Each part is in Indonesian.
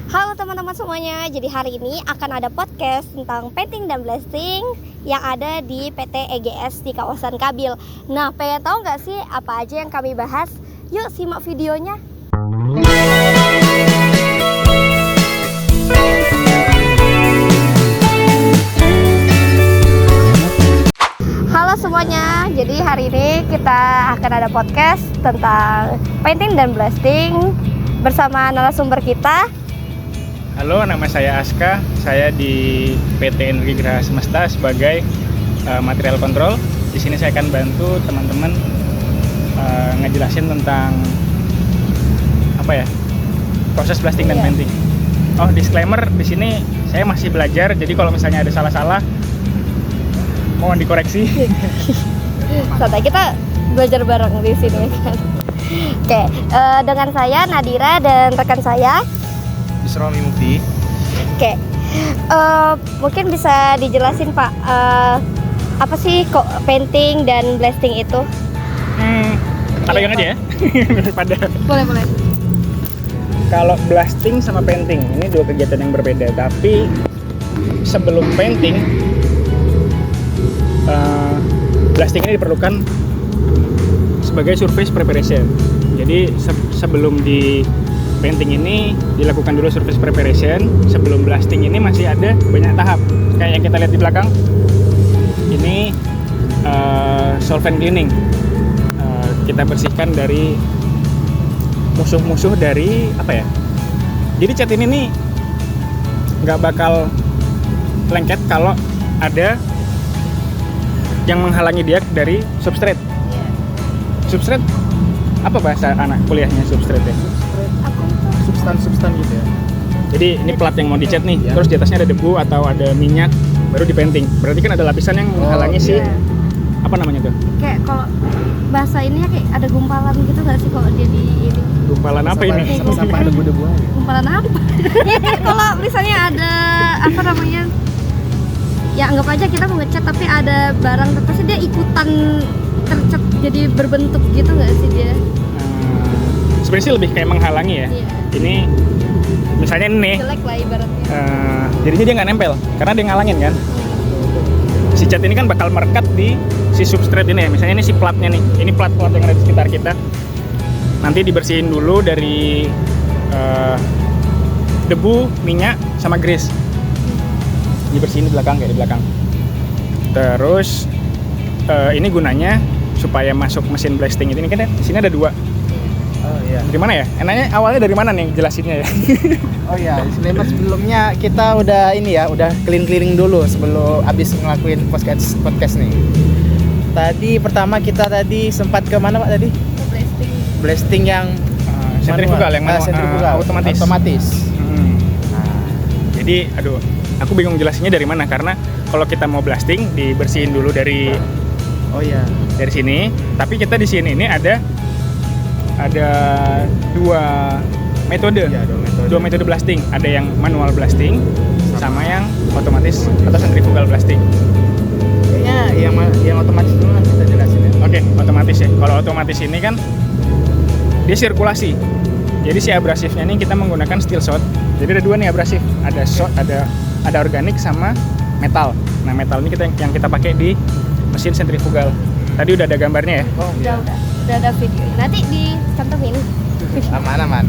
Halo teman-teman semuanya, jadi hari ini akan ada podcast tentang painting dan blasting yang ada di PT EGS di kawasan Kabil. Nah, pengen tahu nggak sih apa aja yang kami bahas? Yuk simak videonya. Halo semuanya, jadi hari ini kita akan ada podcast tentang painting dan blasting bersama narasumber kita. Halo, nama saya Aska. Saya di PT Energi Geraha Semesta sebagai material control. Di sini saya akan bantu teman-teman ngejelasin tentang proses blasting dan painting. Oh, disclaimer, di sini saya masih belajar. Jadi kalau misalnya ada salah-salah, mohon dikoreksi. Santai, kita belajar bareng di sini kan. Oke, dengan saya Nadira dan rekan saya Isromi Mukti. Oke, mungkin bisa dijelasin Pak, apa sih kok painting dan blasting itu? Kita pegang aja ya. Daripada Boleh. kalau blasting sama painting ini dua kegiatan yang berbeda. Tapi sebelum painting, blasting ini diperlukan sebagai surface preparation. Jadi sebelum di painting ini dilakukan dulu surface preparation. Sebelum blasting ini masih ada banyak tahap. Kayak yang kita lihat di belakang, ini solvent cleaning. Kita bersihkan dari musuh-musuh dari Jadi cat ini nih nggak bakal lengket kalau ada yang menghalangi dia dari substrate. Substrate apa bahasa anak kuliahnya substrate ya? Substan gitu ya. Jadi ini plat yang mau dicat nih, terus di atasnya ada debu atau ada minyak, baru di painting. Berarti kan ada lapisan yang menghalangi si apa namanya tuh? Kayak kalau bahasa ini kayak ada gumpalan gitu nggak sih kalau dia di ini? Gumpalan apa ini? Sama-sama ada debu-debu. Gumpalan apa? Kalau misalnya ada ya anggap aja kita mau ngecat tapi ada barang terus dia ikutan tercat jadi berbentuk gitu nggak sih dia? Sebenarnya sih lebih kayak menghalangi ya. Iya. Ini misalnya ini nih, Jelek lah ibaratnya. jadinya dia nggak nempel karena dia ngalangin kan. Si cat ini kan bakal merekat di si substrate ini ya. Misalnya ini si platnya nih, ini plat-plat yang ada di sekitar kita. Nanti dibersihin dulu dari debu, minyak, sama grease. Dibersihin di belakang, kayak di belakang. Terus ini gunanya supaya masuk mesin blasting ini kan di sini ada dua. Oh iya. Dari mana ya? Enaknya awalnya dari mana nih jelasinnya ya? Oh iya, sebelumnya kita udah cleaning dulu sebelum habis ngelakuin podcast nih. Tadi pertama kita sempat ke mana Pak tadi? Blasting yang Sentrifugal yang manual, sentrifugal, otomatis. Jadi aku bingung jelasinnya dari mana, karena kalau kita mau blasting dibersihin dulu dari dari sini, tapi kita di sini ini ada dua metode. Iya, Dua metode blasting. Ada yang manual blasting sama yang otomatis atau centrifugal blasting. Kayaknya yang otomatis dulu lah kita jelasin ya. Oke, otomatis ya. Kalau otomatis ini kan dia sirkulasi. Jadi si abrasifnya ini kita menggunakan steel shot. Jadi ada dua nih abrasif. Ada shot, ada organik sama metal. Nah, metal ini yang kita pakai di mesin sentrifugal. Tadi udah ada gambarnya ya. Oh iya. Udah ada video. Nanti dicantumin. Aman.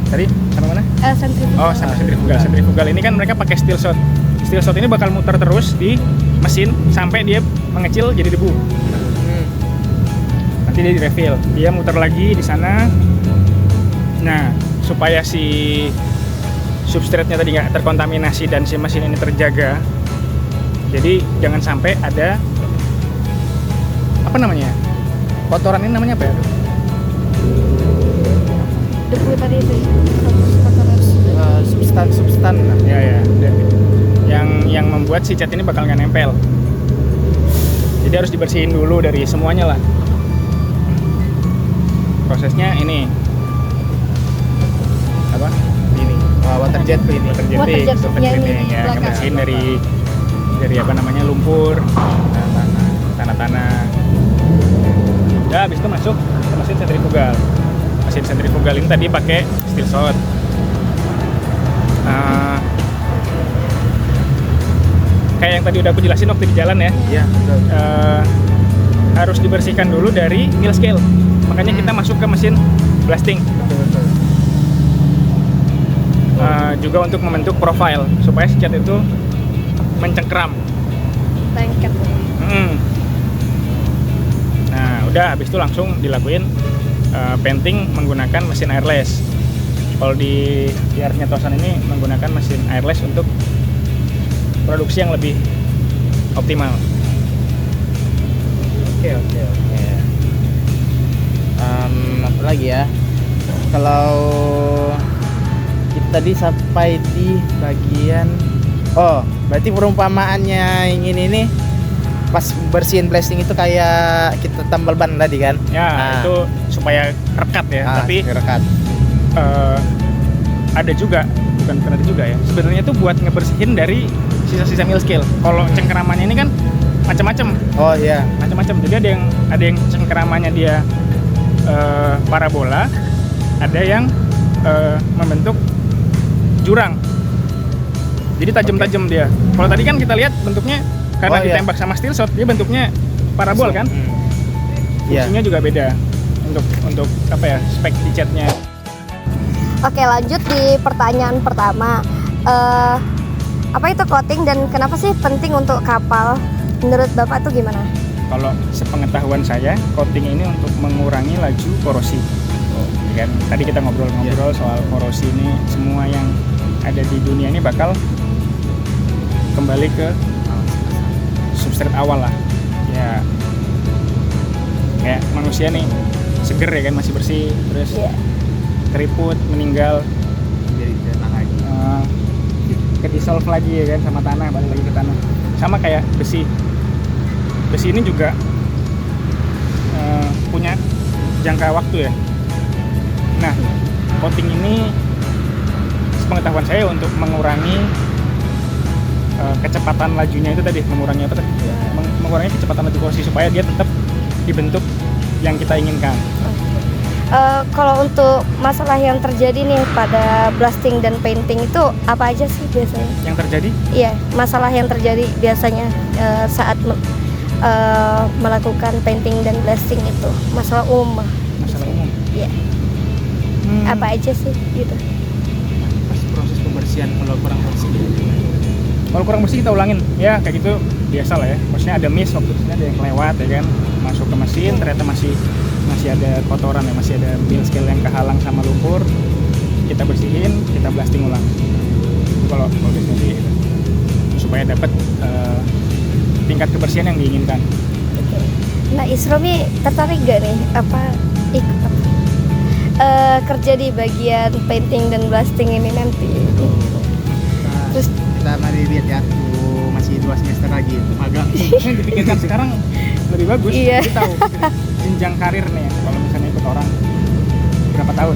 Tadi sampai mana? Sentrifugal. Oh, sampai sentrifugal. Sentrifugal ini kan mereka pakai steel shot. Steel shot ini bakal muter terus di mesin sampai dia mengecil jadi debu. Nanti dia di-refill. Dia muter lagi di sana. Nah, supaya si substrate-nya tadi nggak terkontaminasi dan si mesin ini terjaga. Jadi jangan sampai ada kotoran ini namanya apa ya? Debu tadi itu. Substan. Ya. Yang membuat si cat ini bakal nggak nempel. Jadi harus dibersihin dulu dari semuanya lah. Prosesnya ini Ini. Water jet cleaning. Surface cleaning ya, ngebersihin dari lumpur, tanah. Udah habis itu masuk ke mesin sentrifugal. mesin sentrifugal ini tadi pakai steel shot. Kayak yang tadi udah aku jelasin waktu di jalan ya. Iya, betul. Harus dibersihkan dulu dari mill scale. Makanya kita masuk ke mesin blasting. Betul. Juga untuk membentuk profile supaya si cat itu mencengkeram. Lengket. Nah, udah habis itu langsung dilakuin painting menggunakan mesin airless. Kalau di arahnya Tosan ini menggunakan mesin airless untuk produksi yang lebih optimal. Oke. Apa lagi ya? Kalau kita tadi sampai di bagian, berarti perumpamaannya yang ini pas bersihin blasting itu kayak kita tambal ban tadi kan? Ya, itu supaya rekat ya. Tapi rekat. Ada juga, bukan ada juga ya. Sebenarnya itu buat ngebersihin dari sisa-sisa mill scale. Kalau cengkeramannya ini kan macam-macam. Oh iya. Macam-macam. Jadi ada yang cengkeramannya dia parabola, ada yang membentuk jurang. Jadi tajam-tajam dia. Kalau tadi kan kita lihat bentuknya karena ditembak sama steel shot, dia bentuknya parabol kan? Fungsinya juga beda untuk apa ya, spek di catnya. Oke, lanjut di pertanyaan pertama. Apa itu coating dan kenapa sih penting untuk kapal? Menurut Bapak tuh gimana? Kalau sepengetahuan saya, coating ini untuk mengurangi laju korosi. Kan tadi kita ngobrol-ngobrol soal korosi ini, semua yang ada di dunia ini bakal kembali ke substrat awal lah. Ya kayak manusia nih, seger ya kan, masih bersih, terus keriput, meninggal, Jadi tanah lagi. ke dissolve lagi ya kan sama tanah, balik lagi ke tanah. Sama kayak besi ini juga punya jangka waktu ya. Nah, coating ini sepengetahuan saya untuk mengurangi kecepatan lajunya itu tadi, mengurangi apa tadi? Mengurangi kecepatan laju korosi supaya dia tetap dibentuk yang kita inginkan. Kalau untuk masalah yang terjadi nih pada blasting dan painting itu apa aja sih biasanya? Yang terjadi? Iya, masalah yang terjadi biasanya saat melakukan painting dan blasting itu masalah umum. Masalah umum. Iya. Apa aja sih gitu? Pas proses pembersihan kalau kurang bersih. Kalau kurang bersih kita ulangin, ya kayak gitu biasa lah ya. Maksudnya ada miss waktu itu, ada yang kelewat ya kan, masuk ke mesin ternyata masih ada kotoran ya, masih ada mill scale yang kehalang sama lumpur, kita bersihin, kita blasting ulang. Itu kalau biasanya sih gitu. Supaya dapat tingkat kebersihan yang diinginkan. Nah, Isromi tertarik gak nih ikut kerja di bagian painting dan blasting ini nanti? Terus kita mari lihat ya, masih 2 semester lagi agak Dipikirkan sekarang lebih bagus. Iya. Jadi tahu jenjang karir nih ya, kalau misalnya ikut orang berapa tahun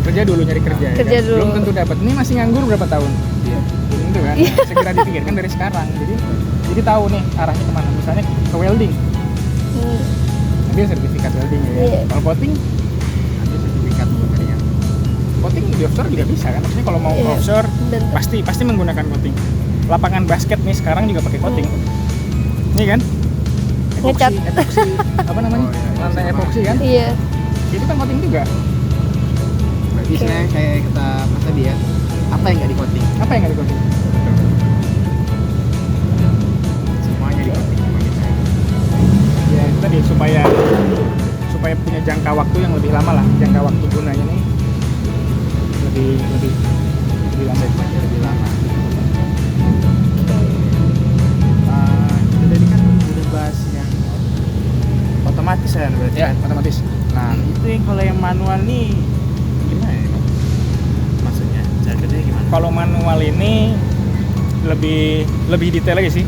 kerja dulu, nyari kerja ya Kerja kan? dulu. Belum tentu dapat. Ini masih nganggur berapa tahun? Iya. Itu kan segera dipikirkan dari sekarang. Jadi tahu nih arahnya kemana. Misalnya ke welding, ambil sertifikat welding ya. Iya. Kalau coating, ambil sertifikat pemberian. coating di offshore juga bisa kan. Maksudnya kalau mau Iya. offshore Dan pasti menggunakan coating. Lapangan basket nih sekarang juga pakai coating. Ini kan? Ngecat. Epoxy, apa namanya? Oh, iya. Lantai epoxy kan? iya. Itu kan coating juga. Berarti sebenarnya kayak kata Mas tadi ya, apa yang nggak di coating? Apa yang nggak di coating? Semuanya di coating bagi saya. Ya itu tadi supaya punya jangka waktu yang lebih lama lah, jangka waktu gunanya nih lebih lama. Lebih lama. Kita tadi kan udah bahas yang otomatis kan berarti Ya, kan? otomatis. Nah itu yang kalau yang manual nih gimana ya? Maksudnya cara kerjanya gimana? Kalau manual ini lebih detail lagi sih.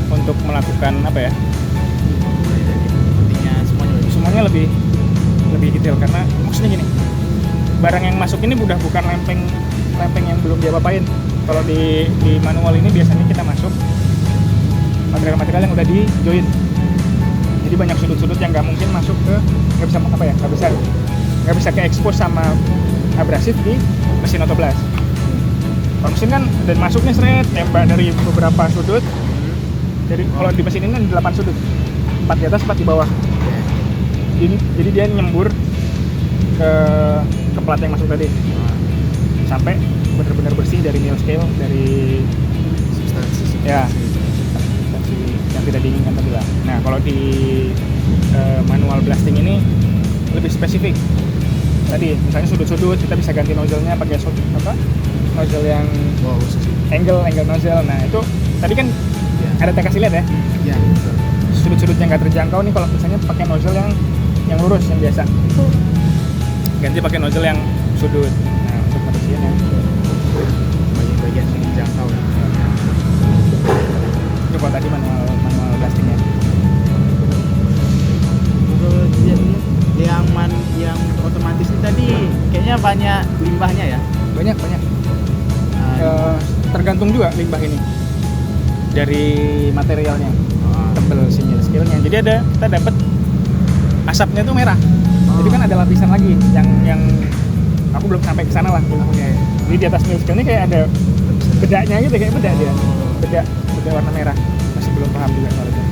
Untuk melakukan apa ya? Intinya semuanya Semuanya lebih detail karena maksudnya gini. Barang yang masuk ini bukan lempeng yang belum diapa-apain. Kalau di manual ini biasanya kita masuk material yang udah di join. Jadi banyak sudut-sudut yang nggak mungkin masuk ke nggak bisa ke expose sama abrasif di mesin autoblast. Kalau mesin kan dan masuknya seret tembak dari beberapa sudut. Jadi kalau di mesin ini ada 8 sudut, 4 di atas, 4 di bawah. Jadi dia nyembur ke plat yang masuk tadi sampai benar-benar bersih dari nail scale, dari substansi yang tidak diinginkan tadi lah. Nah kalau di manual blasting ini lebih spesifik. Tadi misalnya sudut-sudut kita bisa ganti nozzle-nya pakai nozzle yang angle nozzle. Nah itu tadi kan ada saya kasih lihat ya. Iya. Sudut-sudut yang nggak terjangkau nih kalau misalnya pakai nozzle yang lurus yang biasa. Ganti pakai nozzle yang sudut. Nah untuk ngebersihinnya bagian yang dijangkau. Itu kalau tadi manual blastingnya. Menurut yang otomatis ini tadi kayaknya banyak limbahnya ya. Banyak. Tergantung juga limbah ini dari materialnya, tebel sinyal skillnya. Jadi kita dapat asapnya tuh merah. Jadi kan ada lapisan lagi yang aku belum sampai ke sana lah. Jadi di atas mill scale ini kayak ada bedaknya gitu, kayak bedak dia. Beda warna merah. Masih belum paham juga soal itu.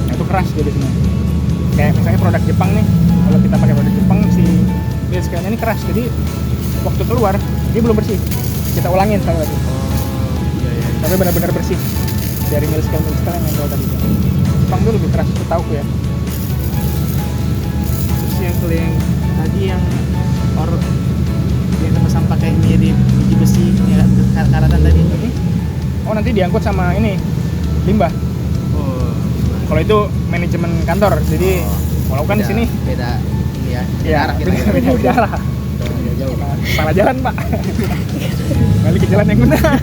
Nah, itu keras dia biasanya. Kayak misalnya produk Jepang nih, kalau kita pakai produk Jepang si mill scale-nya ini keras. Jadi waktu keluar dia belum bersih. Kita ulangin sekali lagi. Tapi benar-benar bersih dari mill scale yang nempel tadi. Jepang itu lebih keras, itu tahu ya. Terus yang tadi yang sama pakai mirip biji besi karatan tadi. Oh nanti diangkut sama ini limbah. Kalau itu manajemen kantor, jadi kalau kan di sini beda ini ya. Iya, Arah kita ya. beda arah. Jauh. Salah jalan Pak. Balik ke jalan yang benar.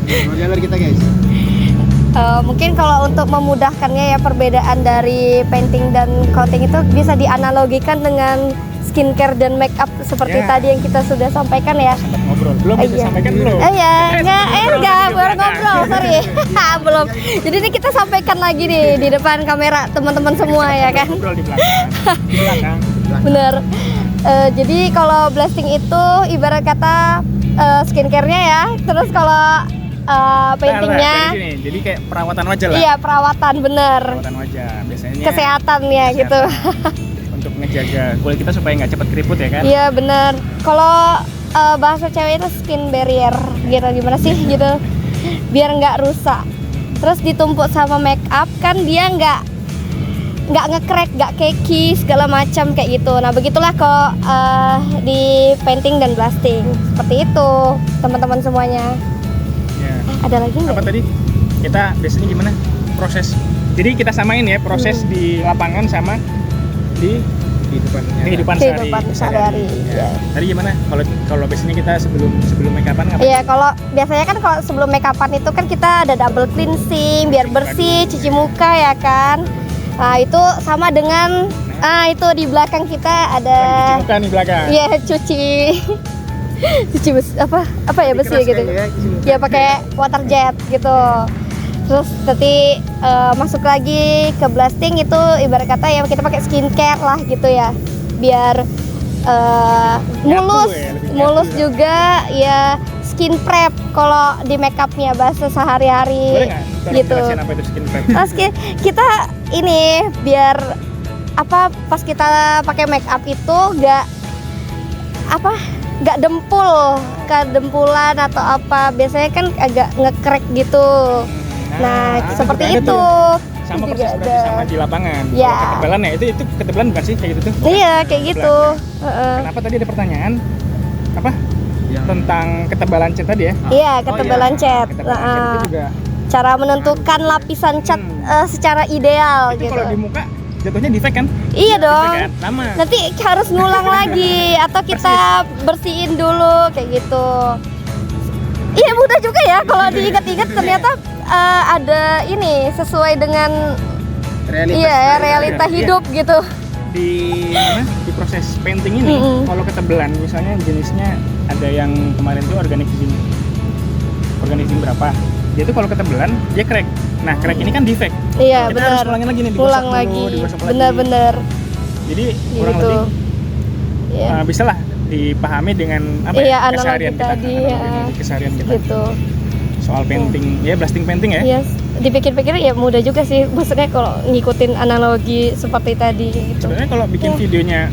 Mau jalan kita guys. Mungkin kalau untuk memudahkannya ya, perbedaan dari painting dan coating itu bisa dianalogikan dengan skincare dan make up seperti tadi yang kita sudah sampaikan ya. Sempat ngobrol. Belum bisa sampaikan belum? Enggak, baru ngobrol, sorry. Belum. Jadi ini kita sampaikan lagi nih di depan kamera teman-teman semua ya kan. Ngobrol di belakang. Bener. Jadi kalau blasting itu ibarat kata skincare-nya ya. Terus kalau paintingnya jadi kayak perawatan wajah lah. Iya, perawatan bener. Perawatan wajah biasanya. Kesehatan ya gitu. Untuk ngejaga kulit kita supaya nggak cepat keriput ya kan? Iya bener. Kalau bahasa cewek itu skin barrier gitu, gimana sih gitu, biar nggak rusak. Terus ditumpuk sama make up kan dia nggak nge-crack, nggak keki segala macam kayak gitu. Nah begitulah kok di painting dan blasting seperti itu teman-teman semuanya. Ya. Ada lagi nggak? Apa tadi? Kita biasanya gimana proses? Jadi kita samain ya proses di lapangan sama di kehidupan sehari-hari. Ya. Tadi gimana? Kalau biasanya kita sebelum make upan ngapain? Iya, kalau biasanya kan kalau sebelum make upan itu kan kita ada double cleansing biar bersih, cuci muka ya kan. Nah, itu sama dengan itu di belakang kita ada cuci muka nih belakang. Iya, cuci besi apa ya besi gitu. Ya pakai water jet gitu. Terus nanti masuk lagi ke blasting itu ibarat kata ya kita pakai skincare lah gitu ya, biar mulus juga ya, skin prep kalau di make upnya bahasa sehari-hari. Boleh nggak gitu. jelasin apa itu skin prep? Kita ini biar pas kita pakai make up itu nggak dempulan atau apa, biasanya kan agak nge-crack gitu. Nah seperti itu. Sama persis berarti sama di lapangan. Ya. Ketebalan ya, itu ketebalan bukan sih kayak gitu tuh? Iya kayak gitu. Kenapa tadi ada pertanyaan tentang ketebalan cat tadi ya? Iya, ketebalan cat. Ketebalan cat itu juga cara menentukan lapisan cat secara ideal itu gitu. kalau di muka jatuhnya defect kan? Iya dong. Kan? Lama. Nanti harus ngulang lagi atau kita bersihin dulu kayak gitu. Iya mudah juga ya kalau diingat-ingat, ternyata ada ini sesuai dengan realita hidup gitu. Di proses painting ini kalau ketebalan misalnya jenisnya ada yang kemarin tuh organik zinc berapa, dia tuh kalau ketebelan dia crack. Nah crack ini kan defect. Iya, Kita benar. harus ulangin lagi nih, digosok Ulang dulu, lagi. digosok lagi. Benar-benar. Jadi kurang Gitu. lebih Iya. bisa lah dipahami dengan apa Iya, ya, analogi keseharian kita, tadi, analogi ya. di keseharian kita. Gitu. Soal painting, ya blasting painting ya. Iya, dipikir-pikir ya mudah juga sih. Maksudnya kalau ngikutin analogi seperti tadi gitu. Sebenarnya kalau bikin videonya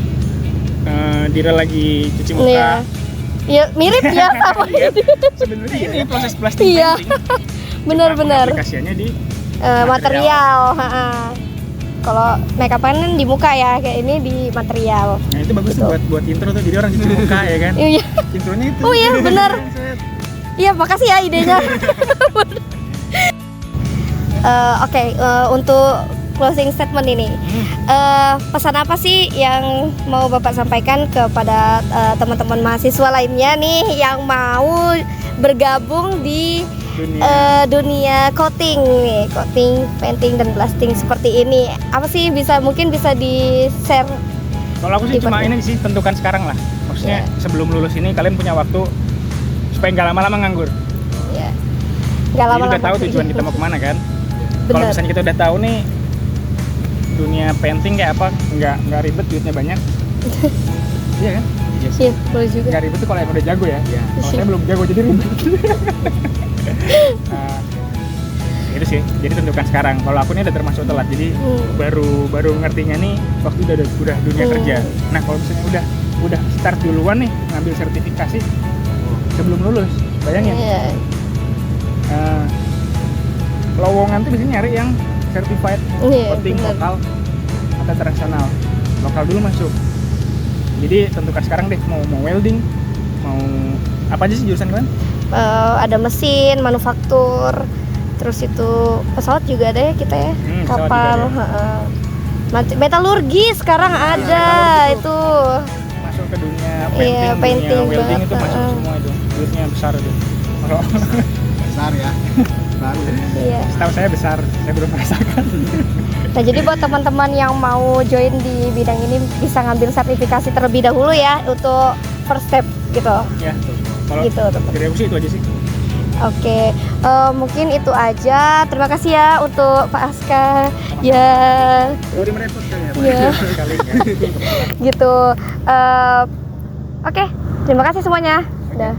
Dira lagi cuci muka, Iya. Iya, mirip ya sama Iya, itu. sebenarnya ini proses blasting Iya. painting. Benar-benar. Aplikasinya di Material. Kalau makeup kan di muka ya, kayak ini di material. Nah itu bagus tuh Betul. buat intro tuh, jadi orang cuci muka ya kan. Iya. Intronya itu. Oh iya, benar. Iya, makasih ya idenya. Oke, untuk closing statement ini, pesan apa sih yang mau Bapak sampaikan kepada teman-teman mahasiswa lainnya nih yang mau bergabung di dunia coating nih, coating, painting dan blasting seperti ini? Apa sih mungkin bisa di-share? Kalau aku sih cuma ini sih, tentukan sekarang lah. Maksudnya sebelum lulus ini kalian punya waktu supaya nggak lama-lama nganggur. Ya. Nggak Jadi lama-lama. udah tahu tujuan kita mau kemana kan. Kalau Benar. misalnya kita udah tahu nih dunia painting kayak apa, nggak ribet, duitnya banyak. Iya kan? Yes. Iya, boleh juga. Nggak ribet tuh kalau yang udah jago ya. Iya. Kalau saya belum jago jadi ribet. Nah, itu sih. Jadi tentukan sekarang. Kalau aku ini udah termasuk telat. Jadi baru ngertinya nih waktu udah dunia kerja. Nah, kalau misalnya udah start duluan nih ngambil sertifikasi sebelum lulus. Bayangin. Iya. Lowongan tuh biasanya nyari yang certified Iya, coating benar. lokal atau internasional. Lokal dulu masuk. Jadi tentukan sekarang deh mau welding, mau apa aja sih jurusan kalian? Ada mesin, manufaktur, terus itu pesawat juga ada ya kita ya, pesawat kapal, juga metalurgi sekarang ada metalurgi itu. Masuk ke dunia Iya, painting, painting dunia welding banget, itu masuk semua itu. Duitnya besar itu. Kalau Besar ya. Baru. Iya. setahu saya besar, saya belum merasakan. Nah jadi buat teman-teman yang mau join di bidang ini bisa ngambil sertifikasi terlebih dahulu ya untuk first step gitu. Ya, kalau Gitu, teman. dari aku sih itu aja sih. Oke, mungkin itu aja. Terima kasih ya untuk Pak Aska. Ya. Sorry merepotkan ya, Pak. Iya. Sekali ya. Gitu. Oke, terima kasih semuanya. Udah.